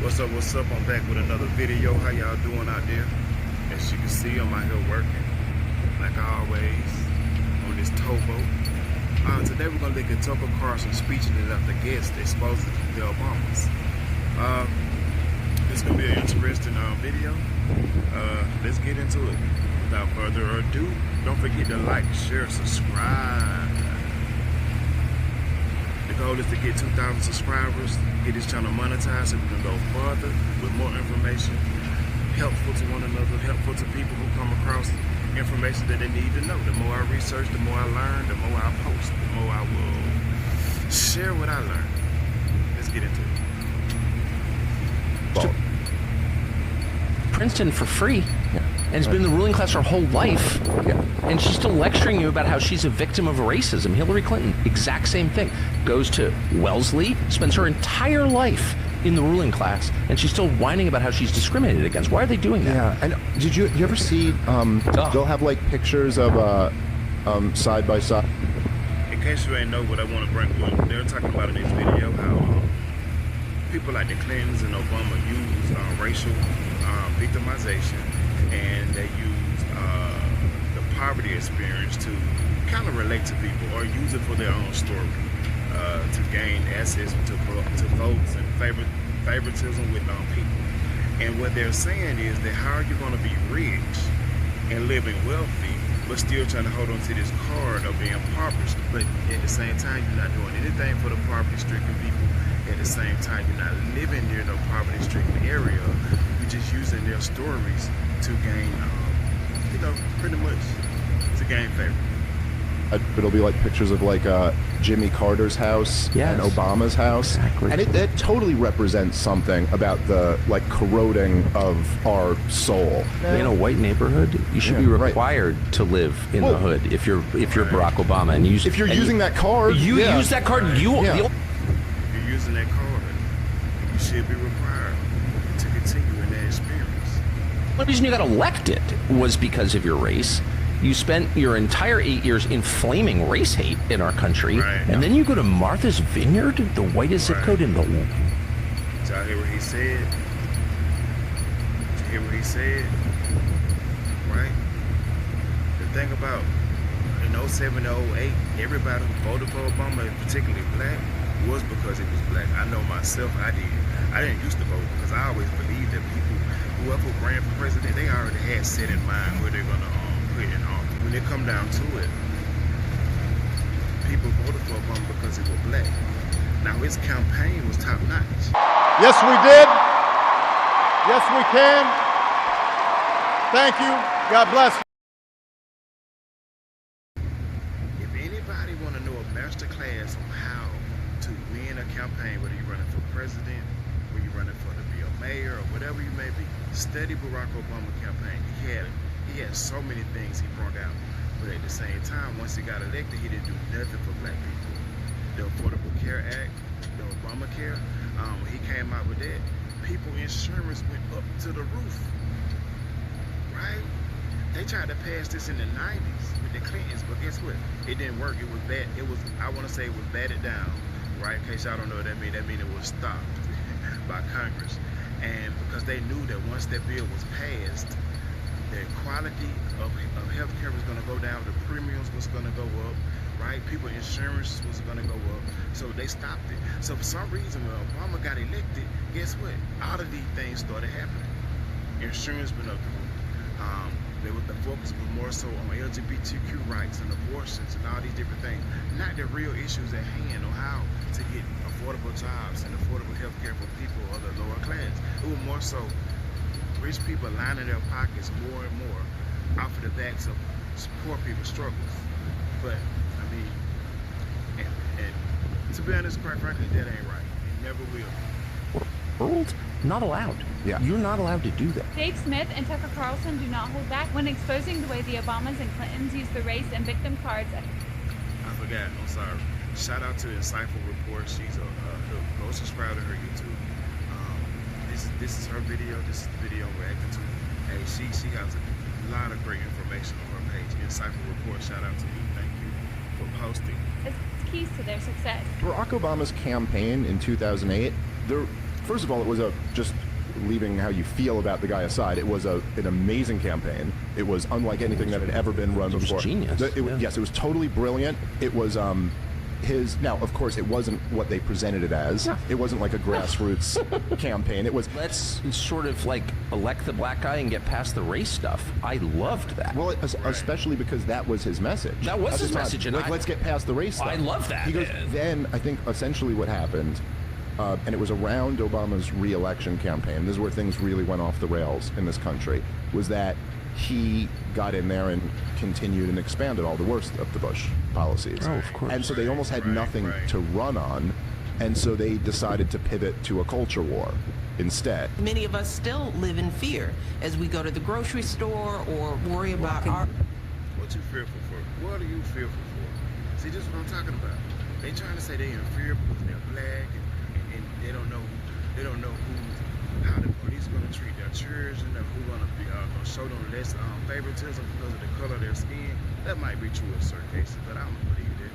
What's up? I'm back with another video. How y'all doing out there? As you can see, I'm out here working, like always, on this towboat. Today we're gonna look at Tucker Carlson's speech that left the guest exposing the Obamas. It's gonna be an interesting video. Let's get into it. Without further ado, don't forget to like, share, subscribe. The goal is to get 2,000 subscribers, get this channel monetized so we can go further with more information, helpful to one another, helpful to people who come across information that they need to know. The more I research, the more I learn, the more I post, the more I will share what I learn. Let's get into it. Princeton for free, and has been in the ruling class her whole life, and she's still lecturing you about how she's a victim of racism. Hillary Clinton, exact same thing. Goes to Wellesley, spends her entire life in the ruling class, and she's still whining about how she's discriminated against. Why are they doing that? Yeah, and did you ever see, they'll have like pictures of side by side. In case you ain't know what I want to bring up, they're talking about in this video how people like the Clintons and Obama use racial victimization, and they use the poverty experience to kind of relate to people or use it for their own story, to gain access to votes and favoritism with people. And what they're saying is that how are you going to be rich and living wealthy but still trying to hold on to this card of being impoverished, but at the same time you're not doing anything for the poverty-stricken people. At the same time you're not living near no poverty-stricken area. You're just using their stories to gain, pretty much to gain favor. It'll be like pictures of like Jimmy Carter's house and Obama's house. Exactly. And it totally represents something about the like corroding of our soul. In a white neighborhood, you should be required to live in the hood if you're Barack Obama, and if you're using that card, use that card. If you're using that card, you should be required to continue in that experience. The reason you got elected was because of your race. You spent your entire 8 years inflaming race hate in our country, and then you go to Martha's Vineyard, the whitest zip code in the world. Did y'all hear what he said? Did you hear what he said? Right? The thing about in 07 to 08, everybody who voted for Obama, particularly black, was because it was black. I know myself, I did. I didn't used to vote because I always believed that people, whoever ran for president, they already had set in mind where they're going to put in office. When it come down to it, people voted for Obama because he was black. Now his campaign was top notch. Yes, we did. Yes, we can. Thank you. God bless you. If anybody want to know a master class on how to win a campaign, whether you're running for president, whether you're running for to be a mayor, or whatever you may be, study Barack Obama campaign. He had so many things he brought out, but at the same time, once he got elected, he didn't do nothing for black people. The Affordable Care Act, the Obamacare, when he came out with that, people insurance went up to the roof, right? They tried to pass this in the 90s with the Clintons, but guess what? It didn't work. It was bad. It was, I want to say it was batted down, right? In case y'all don't know what that means, it was stopped by Congress. And because they knew that once that bill was passed, the quality of health care was going to go down, the premiums was going to go up, right? People insurance was going to go up, so they stopped it. So for some reason, when Obama got elected, guess what? All of these things started happening. Insurance went up the roof. The focus was more so on LGBTQ rights and abortions and all these different things, not the real issues at hand on how to get affordable jobs and affordable health care for people of the lower class. It was more so rich people lining their pockets more and more off of the backs of poor people's struggles. But I mean, and to be honest, quite frankly, that ain't right. It never will. World? Not allowed. Yeah. You're not allowed to do that. Dave Smith and Tucker Carlson do not hold back when exposing the way the Obamas and Clintons use the race and victim cards. I forgot. I'm sorry. Shout out to Insightful Report. She's go subscribe to her YouTube. This is her video. This is the video I'm reacting to. Hey, she has a lot of great information on her page. Insightful Report. Shout out to you. Thank you for posting. It's keys to their success. Barack Obama's campaign in 2008, first of all, it was just leaving how you feel about the guy aside, it was an amazing campaign. It was unlike anything that had ever been run before. It was genius. Yes, it was totally brilliant. It was now, of course, it wasn't what they presented it as. Yeah. It wasn't like a grassroots campaign. It was, let's sort of like elect the black guy and get past the race stuff. I loved that. Well, especially because that was his message. That was his message. And let's get past the race stuff. I love that. He goes, then I think essentially what happened, and it was around Obama's re-election campaign, this is where things really went off the rails in this country, was that he got in there and continued and expanded all the worst of the Bush policies. Oh, of course. And so they almost had nothing to run on, and so they decided to pivot to a culture war instead. Many of us still live in fear as we go to the grocery store or worry about our... What you fearful for? What are you fearful for? See, this is what I'm talking about. They trying to say they in fear because they're black and they don't know how the police are going to treat their children, and who's going to be show them less favoritism because of the color of their skin. That might be true in certain cases, but I don't believe it.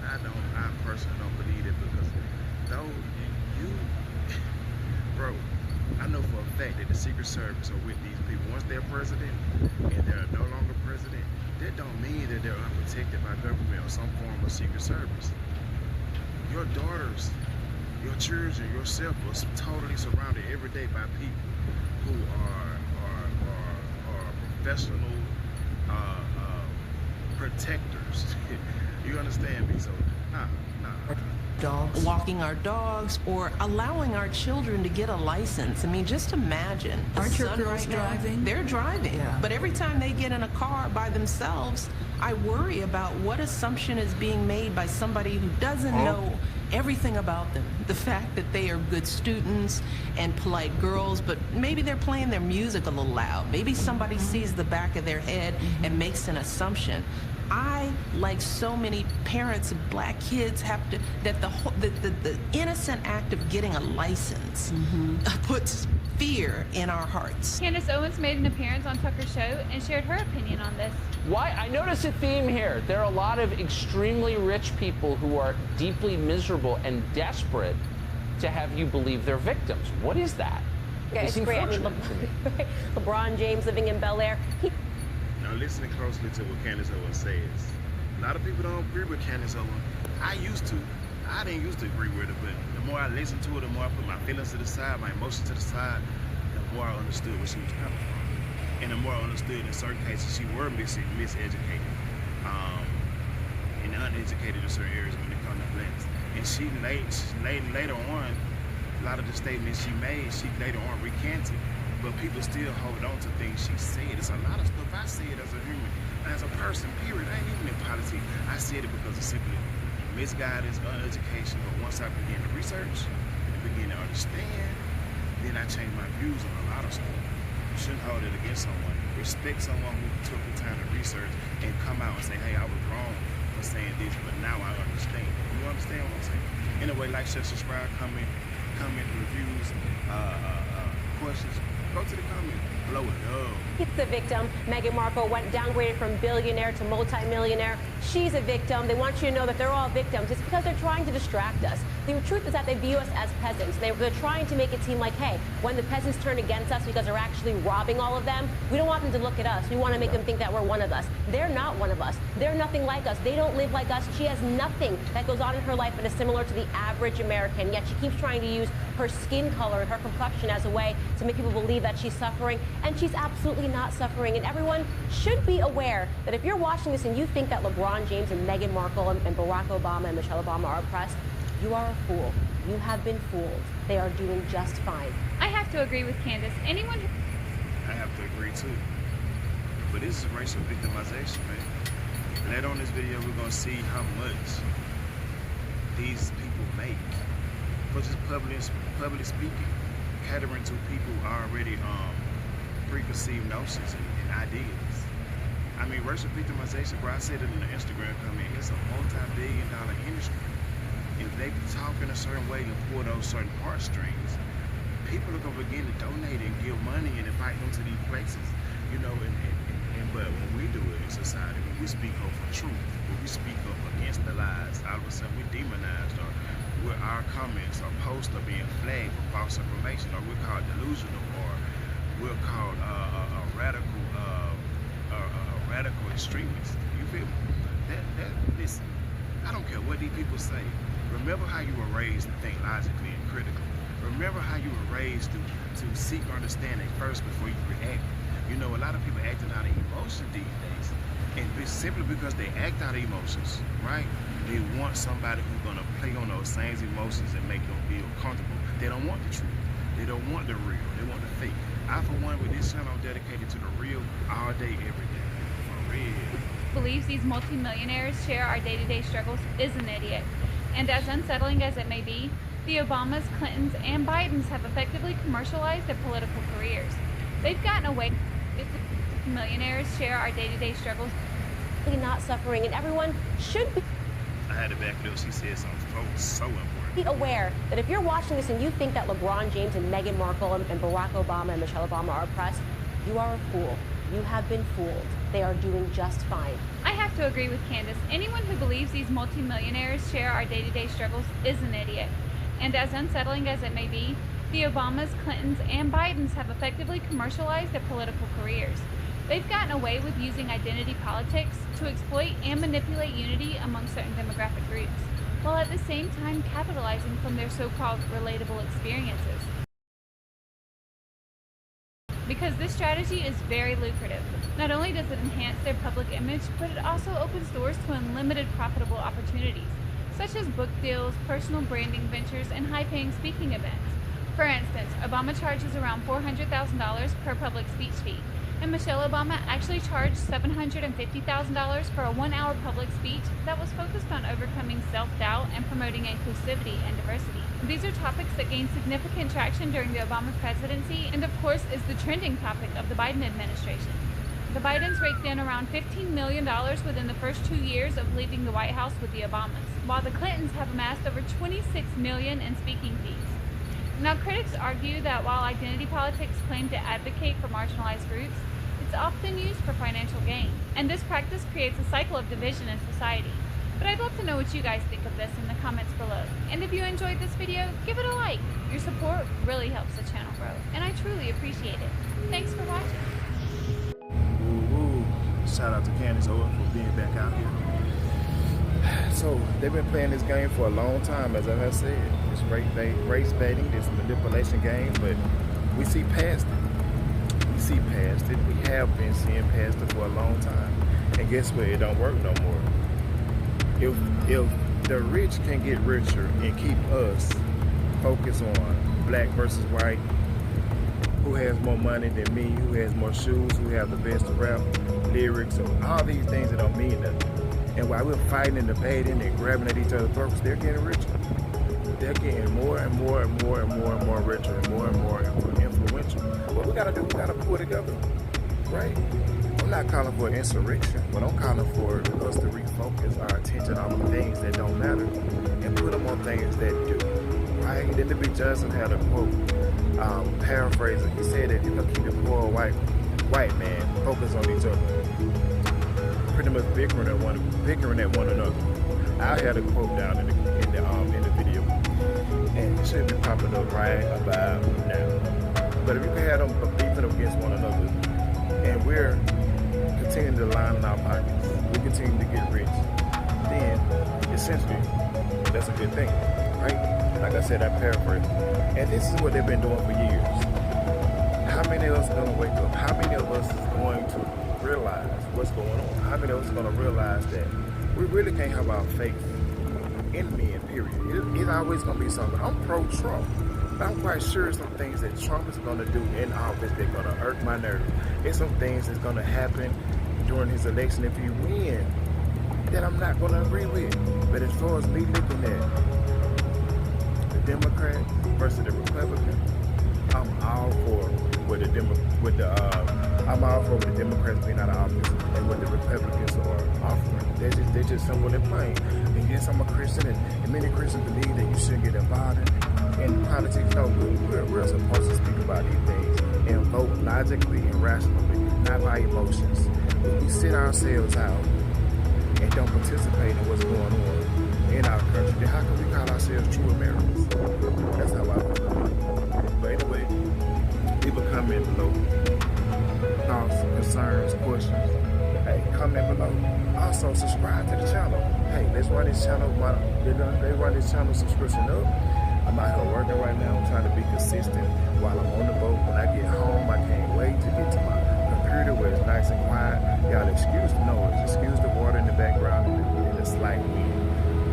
I personally don't believe it because bro, I know for a fact that the Secret Service are with these people. Once they're president and they're no longer president, that don't mean that they're unprotected by government or some form of Secret Service. Your daughters, your children, yourself was totally surrounded every day by people who are professional protectors. You understand me? So, nah. Dogs. Walking our dogs or allowing our children to get a license. I mean, just imagine. Aren't your girls driving? They're driving. Yeah. But every time they get in a car by themselves, I worry about what assumption is being made by somebody who doesn't know everything about them. The fact that they are good students and polite girls, but maybe they're playing their music a little loud. Maybe somebody sees the back of their head and makes an assumption. I, like so many parents of black kids, have to, that the innocent act of getting a license puts fear in our hearts. Candace Owens made an appearance on Tucker's show and shared her opinion on this. Why? I notice a theme here. There are a lot of extremely rich people who are deeply miserable and desperate to have you believe they're victims. What is that? Yeah, it's great. I mean, LeBron James living in Bel Air. Now listening closely to what Candace Owens says. A lot of people don't agree with Candace Owens. I didn't used to agree with her, but the more I listened to her, the more I put my feelings to the side, my emotions to the side, the more I understood where she was coming from. And the more I understood in certain cases she were miseducated and uneducated in certain areas when it comes to blacks. And she later on, a lot of the statements she made, she later on recanted. But people still hold on to things she said. It's a lot of stuff I said as a human, as a person, period. I ain't even in politics. I said it because it's simply misguidance, uneducation. But once I began to research and began to understand, then I changed my views on a lot of stuff. You shouldn't hold it against someone. Respect someone who took the time to research and come out and say, hey, I was wrong for saying this, but now I understand. You understand what I'm saying? Anyway, like, share, subscribe, comment, reviews, questions. Go to the comment, blow it up. He's the victim. Meghan Markle went downgraded from billionaire to multi-millionaire. She's a victim. They want you to know that they're all victims. It's because they're trying to distract us. The truth is that they view us as peasants. They're trying to make it seem like, hey, when the peasants turn against us because they're actually robbing all of them, we don't want them to look at us. We want to make them think that we're one of us. They're not one of us. They're nothing like us. They don't live like us. She has nothing that goes on in her life that is similar to the average American, yet she keeps trying to use her skin color and her complexion as a way to make people believe that she's suffering, and she's absolutely not suffering. And everyone should be aware that if you're watching this and you think that LeBron James and Meghan Markle and Barack Obama and Michelle Obama are oppressed, you are a fool. You have been fooled. They are doing just fine. I have to agree with Candace. Anyone I have to agree too. But this is racial victimization, man. Later on this video, we're gonna see how much these people make for just public speaking, catering to people already preconceived notions and ideas. I mean, racial victimization, bro, I said it in the Instagram comment, it's a multi-billion-dollar industry. If they talk in a certain way and pull those certain heartstrings, people are gonna begin to donate and give money and invite them to these places, you know. But when we do it in society, when we speak up for truth, when we speak up against the lies, all of a sudden we're demonized or where our comments or posts are being flagged for false information, or we're called delusional, or we're called a radical extremist. You feel me? Listen, I don't care what these people say. Remember how you were raised to think logically and critically. Remember how you were raised to seek understanding first before you react. You know, a lot of people acting out of emotion these days, and simply because they act out of emotions, right? They want somebody who's gonna play on those same emotions and make them feel comfortable. They don't want the truth. They don't want the real. They want the fake. I, for one, with this channel, I'm dedicated to the real all day, every day. For real. Believes these multimillionaires share our day-to-day struggles is an idiot. And as unsettling as it may be, the Obamas, Clintons, and Bidens have effectively commercialized their political careers. They've gotten away with millionaires share our day-to-day struggles. Not suffering, and everyone should be. I had to back it up. She said something so important. Be aware that if you're watching this and you think that LeBron James and Meghan Markle and Barack Obama and Michelle Obama are oppressed, you are a fool. You have been fooled. They are doing just fine. I have to agree with Candace. Anyone who believes these multimillionaires share our day-to-day struggles is an idiot. And as unsettling as it may be, the Obamas, Clintons, and Bidens have effectively commercialized their political careers. They've gotten away with using identity politics to exploit and manipulate unity among certain demographic groups, while at the same time capitalizing from their so-called relatable experiences. Because this strategy is very lucrative. Not only does it enhance their public image, but it also opens doors to unlimited profitable opportunities, such as book deals, personal branding ventures, and high-paying speaking events. For instance, Obama charges around $400,000 per public speech fee, and Michelle Obama actually charged $750,000 for a 1-hour public speech that was focused on overcoming self-doubt and promoting inclusivity and diversity. These are topics that gained significant traction during the Obama presidency, and of course is the trending topic of the Biden administration. The Bidens raked in around $15 million within the first 2 years of leaving the White House with the Obamas, while the Clintons have amassed over $26 million in speaking fees. Now, critics argue that while identity politics claim to advocate for marginalized groups, it's often used for financial gain, and this practice creates a cycle of division in society. But I'd love to know what you guys think of this in the comments below. And if you enjoyed this video, give it a like. Your support really helps the channel grow, and I truly appreciate it. Thanks for watching. Ooh, shout out to Candace Owens for being back out here. So they've been playing this game for a long time, as I have said. This race baiting, this manipulation game, but we see past it. We see past it. We have been seeing past it for a long time. And guess what? It don't work no more. If the rich can get richer and keep us focused on black versus white, who has more money than me, who has more shoes, who have the best rap, lyrics, and all these things that don't mean nothing. And while we're fighting and debating and grabbing at each other's throats, they're getting richer. They're getting more and more and more and more and more richer and more influential. What we gotta do, we gotta pull together, right? I'm not calling for an insurrection, but I'm calling for us to refocus our attention on the things that don't matter and put them on things that do, right? Then W. Johnson had a quote, paraphrasing. He said that, keep the poor white man focused on each other, pretty much bickering at one another. I had a quote down in the video, and it should be popping up right about now. But if you can have them beefing against one another, and we're continuing to line in our pockets, we continue to get rich, then essentially that's a good thing, right? Like I said, I paraphrase. And this is what they've been doing for years. How many of us are going to wake up? How many of us is going to realize what's going on? How many of us are going to realize that we really can't have our faith in men, period? It's always going to be something. I'm pro-Trump. I'm quite sure some things that Trump is going to do in office that are going to irk my nerves. It's some things that's going to happen during his election if he wins that I'm not going to agree with. But as far as me looking at the Democrat versus the Republican, I'm all for what I'm all for what the Democrats being out of office and what the Republicans are offering. They're just simple and plain. And yes, I'm a Christian, and many Christians believe that you shouldn't get involved in politics. No, we're supposed to speak about these things and vote logically and rationally, not by emotions. If we sit ourselves out and don't participate in what's going on, in our country, then how can we call ourselves true Americans? That's how I look at it. But anyway, people comment below. Thoughts, concerns, questions. Hey, comment below. Also, subscribe to the channel. Hey, let's run this channel. They run this channel subscription up. I'm out here working right now. I'm trying to be consistent while I'm on the boat. When I get home, I can't wait to get to my computer where it's nice and quiet. Y'all excuse the noise. Excuse the water in the background and the slight wind.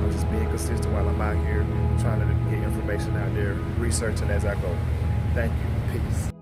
I'm just being consistent while I'm out here trying to get information out there, researching as I go. Thank you. Peace.